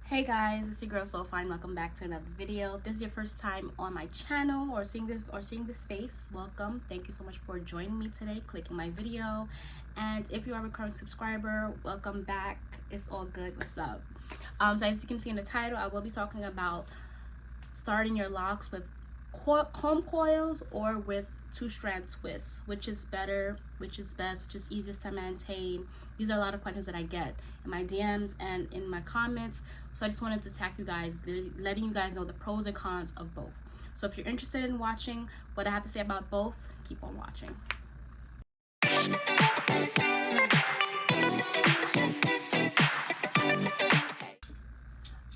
Hey guys, it's your girl SoFineee. Welcome back to another video. If this is your first time on my channel or seeing this face, welcome. Thank you so much for joining me today, clicking my video. And if you are a recurring subscriber, welcome back. It's all good. What's up? So as you can see in the title, I will be talking about starting your locks with comb coils or with two-strand twists, which is better, which is best, which is easiest to maintain. These are a lot of questions that I get in my DMs and in my comments, so I just wanted to tag you guys, letting you guys know the pros and cons of both. So if you're interested in watching what I have to say about both, keep on watching.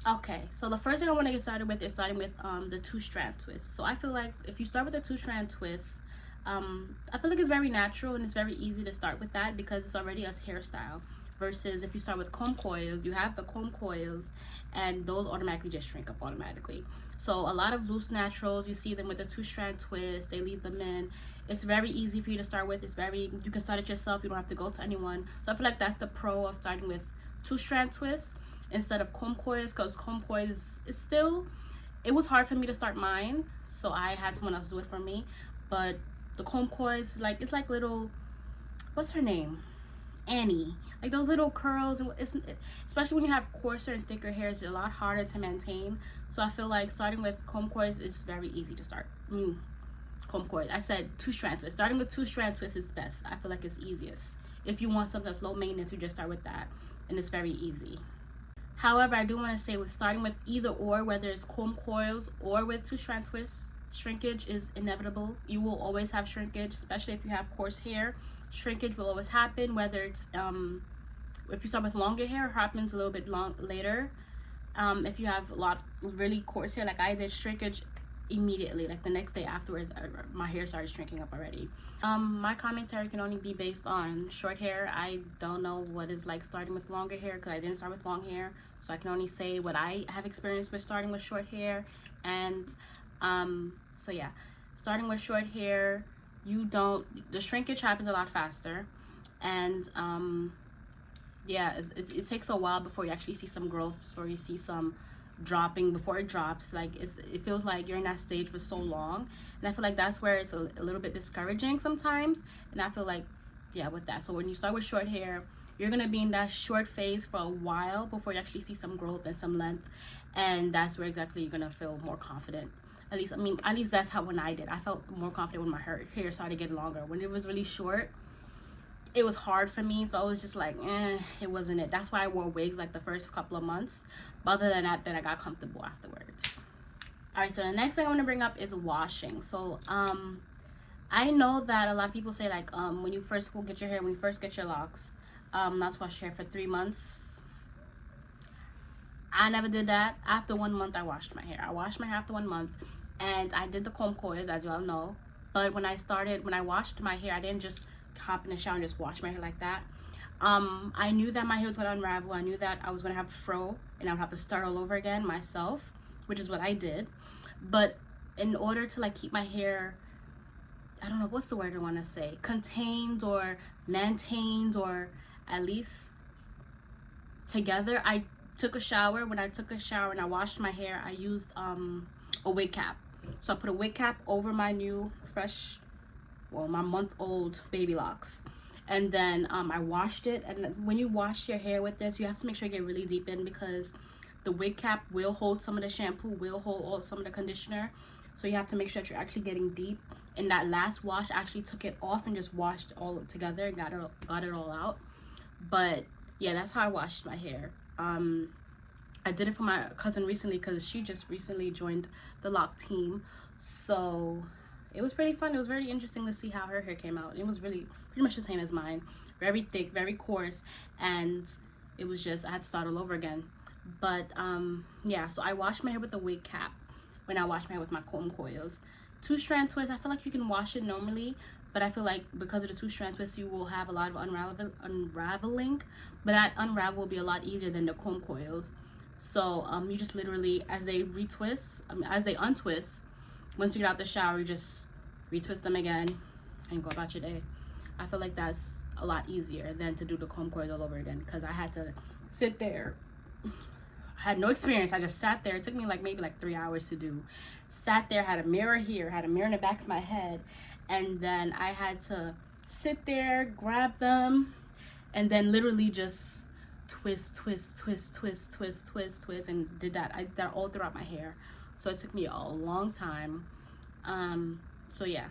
Okay, so the first thing I want to get started with is the two-strand twist. So I feel like if you start with a two-strand twist, I feel like it's very natural and it's very easy to start with that because it's already a hairstyle. Versus if you start with comb coils, you have the comb coils and those automatically just shrink up automatically. So a lot of loose naturals, you see them with a two-strand twist, they leave them in. It's very easy for you to start with. You can start it yourself, you don't have to go to anyone. So I feel like that's the pro of starting with two-strand twists instead of comb coils, because comb coils is still, it was hard for me to start mine, so I had someone else do it for me. But the comb coils, like, it's like little, what's her name, Annie, like those little curls, and especially when you have coarser and thicker hair, it's a lot harder to maintain. So I feel like starting with comb coils is very easy to start. Comb coils, I said two-strand twist. Starting with two-strand twist is best. I feel like it's easiest. If you want something that's low maintenance, you just start with that, and it's very easy. However, I do want to say with starting with either or, whether it's comb coils or with two-strand twists, shrinkage is inevitable. You will always have shrinkage, especially if you have coarse hair. Shrinkage will always happen, whether it's if you start with longer hair, it happens a little bit later. If you have a lot really coarse hair like I did, shrinkage immediately, like the next day afterwards, my hair started shrinking up already. My commentary can only be based on short hair. I don't know what it's like starting with longer hair because I didn't start with long hair, so I can only say what I have experienced with starting with short hair. And so yeah, starting with short hair, the shrinkage happens a lot faster, and yeah, it takes a while before you actually see some growth, before you see some dropping, before it drops. Like it feels like you're in that stage for so long, and I feel like that's where it's a little bit discouraging sometimes. And I feel like, yeah, with that, so when you start with short hair, you're gonna be in that short phase for a while before you actually see some growth and some length, and that's where exactly you're gonna feel more confident. At least that's how, when I did, I felt more confident when my hair started getting longer. When it was really short, it was hard for me, so I was just like, it wasn't it. That's why I wore wigs like the first couple of months, but other than that, then I got comfortable afterwards. All right, so the next thing I want to bring up is washing. So I know that a lot of people say, like, when you first get your hair, when you first get your locks, not to wash your hair for 3 months. I never did that. After 1 month, I washed my hair. I washed my hair after 1 month, and I did the comb coils, as you all know. But when I washed my hair, I didn't just hop in the shower and just wash my hair like that. I knew that my hair was going to unravel. I knew that I was going to have a fro and I would have to start all over again myself, which is what I did. But in order to, like, keep my hair, I don't know what's the word I want to say, contained or maintained, or at least together, I took a shower. When I took a shower and I washed my hair, I used a wig cap. So I put a wig cap over my new fresh, well, my month-old baby locks, and then I washed it. And when you wash your hair with this, you have to make sure you get really deep in, because the wig cap will hold some of the shampoo, will hold some of the conditioner, so you have to make sure that you're actually getting deep. In that last wash, I actually took it off and just washed it all together and got it all out. But yeah, that's how I washed my hair. I did it for my cousin recently because she just recently joined the lock team, so it was pretty fun. It was very interesting to see how her hair came out. It was really pretty much the same as mine, very thick, very coarse, and it was just, I had to start all over again. But yeah, so I washed my hair with a wig cap when I washed my hair with my comb coils. Two-strand twist, I feel like you can wash it normally, but I feel like because of the two-strand twist, you will have a lot of unraveling, but that unravel will be a lot easier than the comb coils. So you just literally, as they untwist, once you get out the shower, you just retwist them again and go about your day. I feel like that's a lot easier than to do the comb coils all over again, because I had to sit there had no experience. I just sat there. It took me like maybe like 3 hours to do. Sat there, had a mirror here, had a mirror in the back of my head, and then I had to sit there, grab them, and then literally just twist, twist, twist, twist, twist, twist, twist, and did that. I did that all throughout my hair. So it took me a long time. So yeah,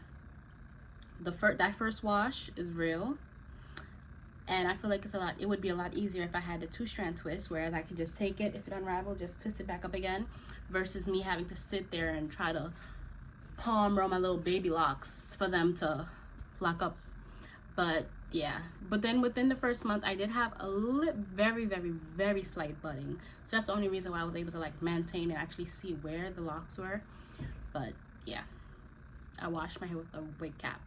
that first wash is real. And I feel like it would be a lot easier if I had a 2-strand twist, where I could just take it, if it unraveled, just twist it back up again, versus me having to sit there and try to palm roll my little baby locks for them to lock up. But yeah, but then within the first month, I did have a very, very, very slight budding. So that's the only reason why I was able to like maintain and actually see where the locks were. But yeah, I washed my hair with a wig cap,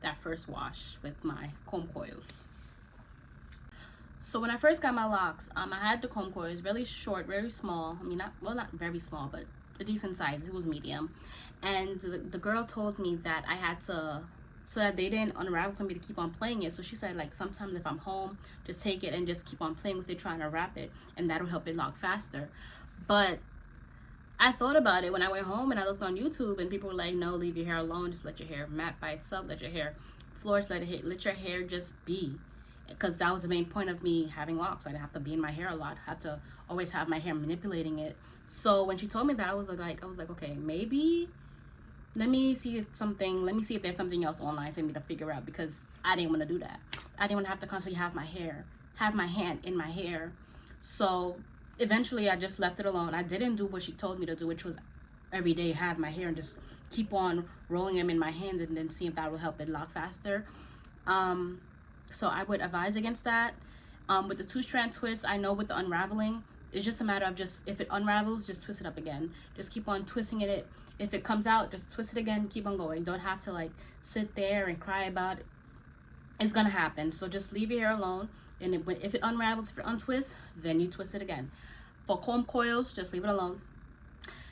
that first wash with my comb coils. So when I first got my locks, I had the comb coils, really short, very small. I mean, not very small, but a decent size. It was medium. And the girl told me that I had to, so that they didn't unravel for me, to keep on playing it. So she said, like, sometimes if I'm home, just take it and just keep on playing with it, trying to wrap it, and that'll help it lock faster. But I thought about it when I went home and I looked on YouTube, and people were like, no, leave your hair alone, just let your hair mat by itself, let your hair flourish, let your hair just be. Because that was the main point of me having locks. I didn't have to be in my hair a lot. I had to always have my hair manipulating it. So when she told me that, I was like, okay, maybe let me see if there's something else online for me to figure out, because I didn't want to do that. I didn't want to have to constantly have my hand in my hair. So eventually I just left it alone. I didn't do what she told me to do, which was every day have my hair and just keep on rolling them in my hand and then see if that will help it lock faster. So I would advise against that. With the 2-strand twist, I know with the unraveling, it's just a matter of if it unravels, just twist it up again. Just keep on twisting it. If it comes out, just twist it again, keep on going. Don't have to like sit there and cry about it. It's gonna happen. So just leave your hair alone. And if it unravels, if it untwists, then you twist it again. For comb coils, just leave it alone.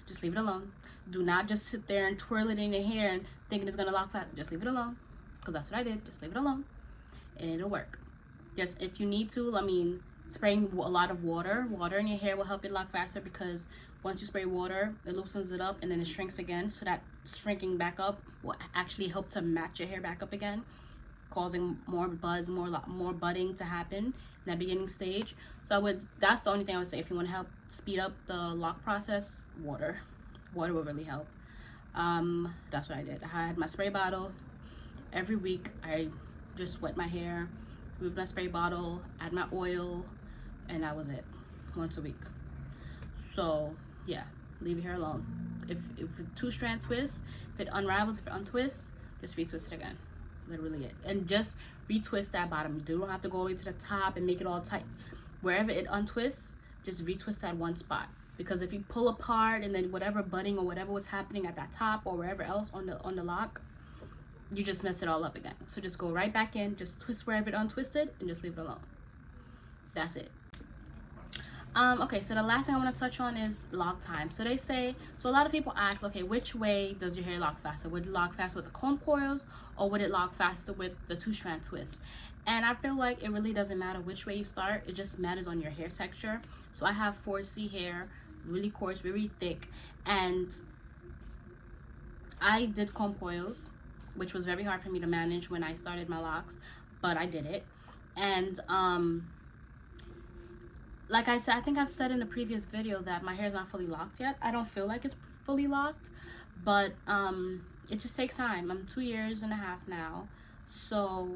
Just leave it alone. Do not just sit there and twirl it in your hair and thinking it's gonna lock fast. Just leave it alone. Because that's what I did. Just leave it alone. And it'll work. Just if you need to, I mean, spraying a lot of water in your hair will help it lock faster, because once you spray water, it loosens it up and then it shrinks again. So that shrinking back up will actually help to match your hair back up again, causing more buzz, more budding to happen in that beginning stage. So that's the only thing I would say. If you want to help speed up the lock process, water will really help. That's what I did. I had my spray bottle. Every week I just wet my hair with my spray bottle, add my oil, and that was it. Once a week. So yeah, leave your hair alone. If 2-strand twist, if it unravels, if it untwists, just retwist it again. Literally it. And just retwist that bottom. You don't have to go all the way to the top and make it all tight. Wherever it untwists, just retwist that one spot. Because if you pull apart and then whatever budding or whatever was happening at that top or wherever else on the lock, you just mess it all up again. So just go right back in, just twist wherever it untwisted, and just leave it alone. That's it. Okay, so the last thing I want to touch on is lock time. So a lot of people ask, okay, which way does your hair lock faster? Would it lock faster with the comb coils, or would it lock faster with the 2-strand twist? And I feel like it really doesn't matter which way you start. It just matters on your hair texture. So I have 4C hair, really coarse, very thick, and I did comb coils, which was very hard for me to manage when I started my locks, but I did it. And like I said, I think I've said in a previous video that my hair is not fully locked yet. I don't feel like it's fully locked, but it just takes time. I'm 2.5 years now, so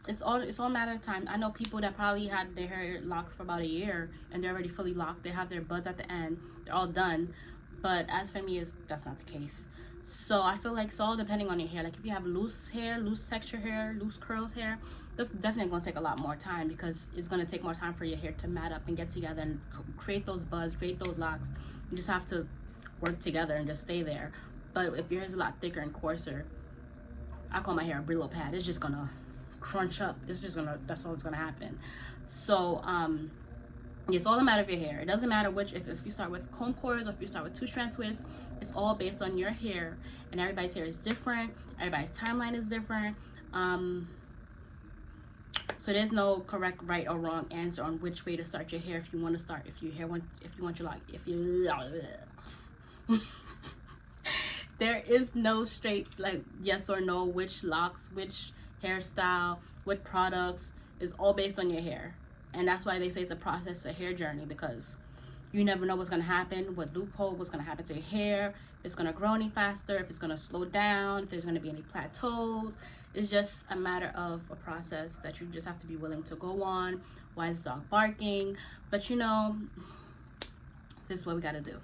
it's all a matter of time. I know people that probably had their hair locked for about a year and they're already fully locked. They have their buds at the end, they're all done. But as for me, that's not the case. So I feel like it's all depending on your hair. Like if you have loose hair, loose texture hair, loose curls hair, that's definitely going to take a lot more time, because it's going to take more time for your hair to mat up and get together and create those buds, create those locks. You just have to work together and just stay there. But if your hair is a lot thicker and coarser, I call my hair a Brillo pad. It's just going to crunch up. That's all it's going to happen. So it's all a matter of your hair. It doesn't matter if you start with comb coils or if you start with 2-strand twists. It's all based on your hair, and everybody's hair is different. Everybody's timeline is different. So there's no correct right or wrong answer on which way to start your hair. If you want to start, if you want your lock, if you there is no straight like yes or no, which locks, which hairstyle, what products. Is all based on your hair. And that's why they say it's a process, a hair journey, because you never know what's going to happen, what loophole, what's going to happen to your hair, if it's going to grow any faster, if it's going to slow down, if there's going to be any plateaus. It's just a matter of a process that you just have to be willing to go on. Why is the dog barking? But you know, this is what we got to do.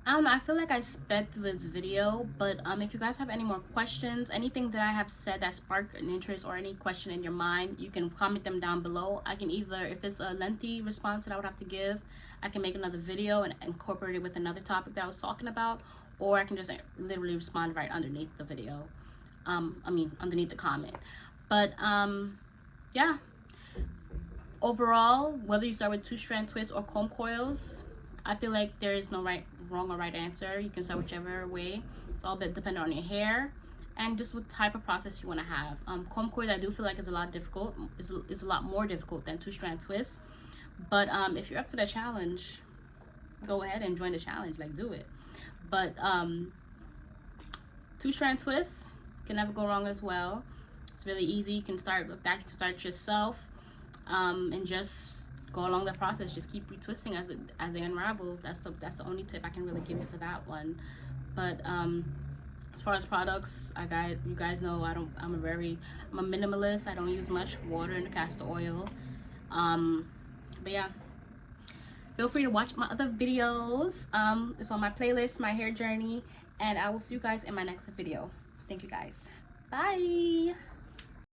I don't know, I feel like I sped through this video, but if you guys have any more questions, anything that I have said that sparked an interest or any question in your mind, you can comment them down below. I can either, if it's a lengthy response that I would have to give, I can make another video and incorporate it with another topic that I was talking about, or I can just literally respond right underneath the video. Underneath the comment. But yeah, overall, whether you start with 2-strand twists or comb coils, I feel like there is no wrong or right answer. You can start whichever way. It's all a bit dependent on your hair and just what type of process you want to have. Comb coils, I do feel like is a lot difficult. Is a lot more difficult than 2-strand twists. But if you're up for the challenge, go ahead and join the challenge. Like, do it. But 2-strand twists can never go wrong as well. It's really easy. You can start with that. You can start it yourself, and just go along the process. Just keep retwisting as they unravel. That's the only tip I can really give you for that one. But as far as products, you guys know I'm a minimalist. I don't use much water and castor oil. But yeah, feel free to watch my other videos. It's on my playlist, my hair journey, and I will see you guys in my next video. Thank you guys. Bye.